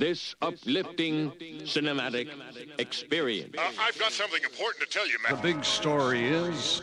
this uplifting cinematic experience. I've got something important to tell you, man. The big story is...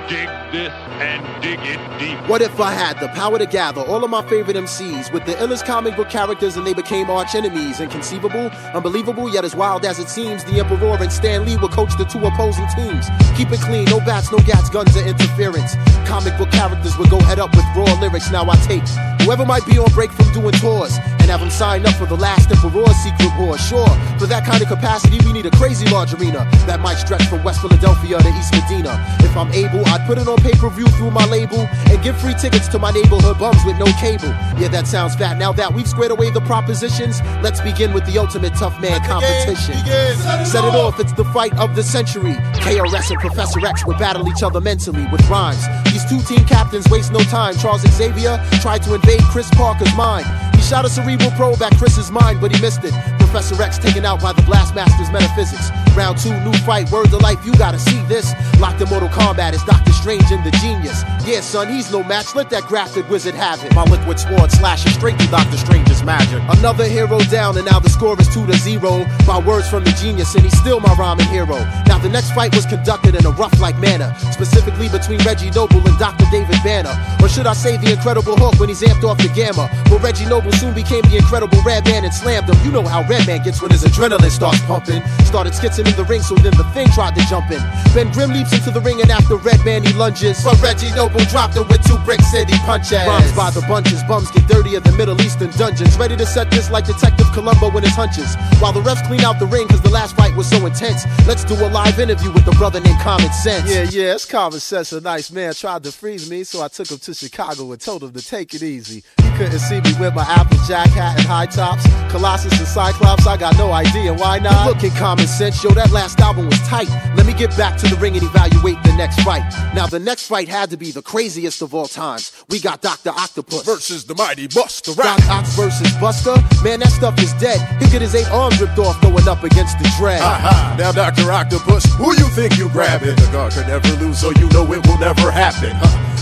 Dig this and dig it deep. What if I had the power to gather all of my favorite MCs with the illest comic book characters and they became arch enemies? Inconceivable, unbelievable, yet as wild as it seems, the Emperor and Stan Lee will coach the two opposing teams. Keep it clean, no bats, no gats, guns, or interference. Comic book characters would go head up with raw lyrics. Now I take whoever might be on break from doing tours and have them sign up for the last Emperor's secret war. Sure, for that kind of capacity, we need a crazy large arena that might stretch from West Philadelphia to East Medina. If I'm able, I'd put it on pay-per-view through my label and give free tickets to my neighborhood bums with no cable. Yeah, that sounds fat. Now that we've squared away the propositions, let's begin with the ultimate tough man competition. Set it off, it's the fight of the century. KRS and Professor X would battle each other mentally with rhymes. These two team captains waste no time. Charles Xavier tried to invade Chris Parker's mind. He shot a cerebral probe at Chris's mind, but he missed it. Professor X taken out by the Blastmaster's metaphysics. Round 2, new fight, word to life, you gotta see this. Locked in Mortal Kombat is Doctor Strange and the Genius. Yeah, son, he's no match, let that grafted wizard have it. My liquid sword slashes straight through Doctor Strange's magic. Another hero down, and now the score is 2-0. By words from the Genius, and he's still my rhyming hero. Now the next fight was conducted in a rough-like manner, specifically between Reggie Noble and Dr. David Banner. Or should I say the Incredible Hulk when he's amped off the gamma. But Reggie Noble soon became the Incredible Redman and slammed him. You know how Redman gets when his adrenaline starts pumping. Started skitzing in the ring, so then the Thing tried to jump in. Ben Grimm leaps into the ring, and after Redman he lunges, but Reggie Noble dropped him with 2 brick city punches. Rhymes by the bunches, bums get dirtier than Middle Eastern dungeons. Ready to set this like Detective Columbo in his hunches. While the refs clean out the ring, cause the last fight was so intense. Let's do a live interview with the brother named Common Sense. Yeah, it's Common Sense. A nice man tried to freeze me, so I took him to Chicago and told him to take it easy. He couldn't see me with my Applejack hat and high tops. Colossus and Cyclops, I got no idea why not. Look at Common Sense, yo, that last album was tight. Let me get back to the ring and evaluate the next fight. Now the next fight had to be the craziest of all times. We got Dr. Octopus versus the mighty Buster. Doc Ock versus Buster? Man, that stuff is dead. He'll get his 8 arms ripped off going up against the Dread. Now Dr. Octopus, who you think you grabbing? The God could never lose, so you know it will never happen.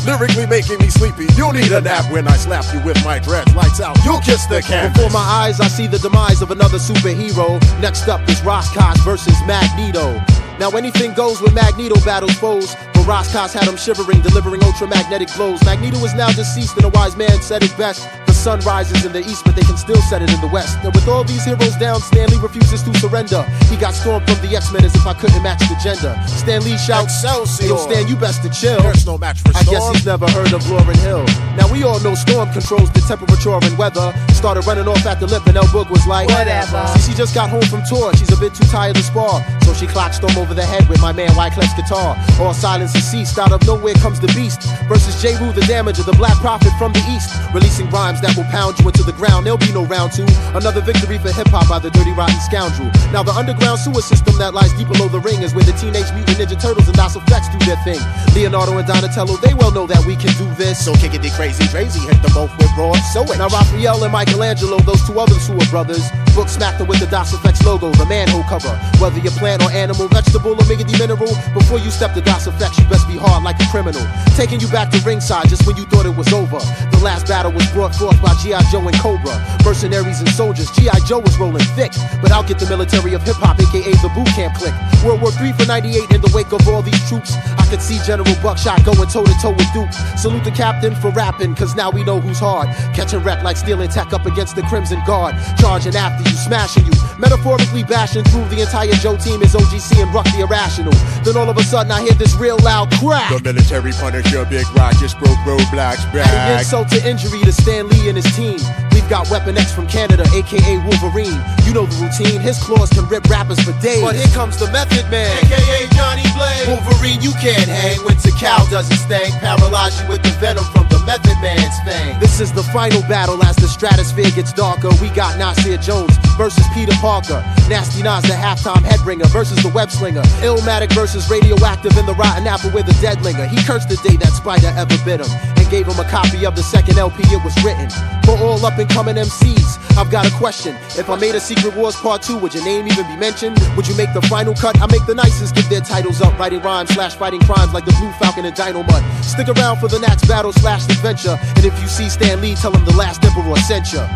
Lyrically making me sleepy, you'll need a nap when I slap you with my dreads. Lights out, you'll kiss the canvas. Before my eyes I see the demise of another superhero. Next up is Roscos versus Magneto. Now anything goes when Magneto battles foes, but Roscos had him shivering, delivering ultramagnetic blows. Magneto is now deceased and a wise man said it best. The sun rises in the east, but they can still set it in the west. And with all these heroes down, Stan Lee refuses to surrender. He got stormed from the X-Men as if I couldn't match the gender. Stan Lee shouts, Excelsior. Yo, Stan, you best to chill. There's no match for Storm. I guess he's never heard of Lauryn Hill. Now we all know Storm controls the temperature and weather. Started running off at the lip and El Boog was like, whatever. See, she just got home from tour, she's a bit too tired to spar. So she clocked Storm over the head with my man Wyclef's guitar. All silence has ceased, out of nowhere comes the beast. Versus J. Wu, the Damager, the Black Prophet from the east. Releasing rhymes that will pound you into the ground, there'll be no round 2. Another victory for hip-hop by the dirty rotten scoundrel. Now the underground sewer system that lies deep below the ring is where the Teenage Mutant Ninja Turtles and DOS Effects do their thing. Leonardo and Donatello, they well know that we can do this. So kick it, crazy, hit them both with raw. So it. Now Raphael and Michelangelo, those 2 others who are brothers, book smacked them with the DOS Effects logo, the manhole cover. Whether you're plant or animal, vegetable or miggity mineral, before you step to DOS Effects, you best be hard like a criminal. Taking you back to ringside just when you thought it was over. The last battle was brought forth by G.I. Joe and Cobra. Mercenaries and soldiers, G.I. Joe was rolling thick, but I'll get the military of hip-hop, aka the boot camp clique. World War III for 98, in the wake of all these troops, I could see General Buckshot going toe-to-toe with Duke. Salute the captain for rapping, cause now we know who's hard. Catching wreck like stealing tech up against the Crimson Guard. Charging after you, smashing you, metaphorically bashing through the entire Joe team is OGC and Ruck the Irrational. Then all of a sudden I hear this real loud crack. The military Punisher, Big Rock just broke Roadblock's back. Adding insult to injury to Stan Lee and his team. We've got Weapon X from Canada, aka Wolverine. You know the routine, his claws can rip rappers for days. But here comes the Method Man, aka Johnny Blaze. Wolverine, you can't hang. Winter Cow doesn't sting. Paralyze you with the venom from the Method Man's fang. This is the final battle as the stratosphere gets darker. We got Nasir Jones versus Peter Parker. Nasty Nas, the halftime headbringer versus the web slinger. Illmatic versus Radioactive in the rotten apple with a dead linger. He cursed the day that Spider ever bit him. And gave him a copy of the second LP it was written. For all up and coming MCs, I've got a question. If I made a Secret Wars Part 2, would your name even be mentioned? Would you make the final cut? I make the nicest give their titles up, writing rhymes / fighting crimes like the Blue Falcon and Dino Mud. Stick around for the next battle / adventure. And if you see Stan Lee, tell him the last emperor sent ya.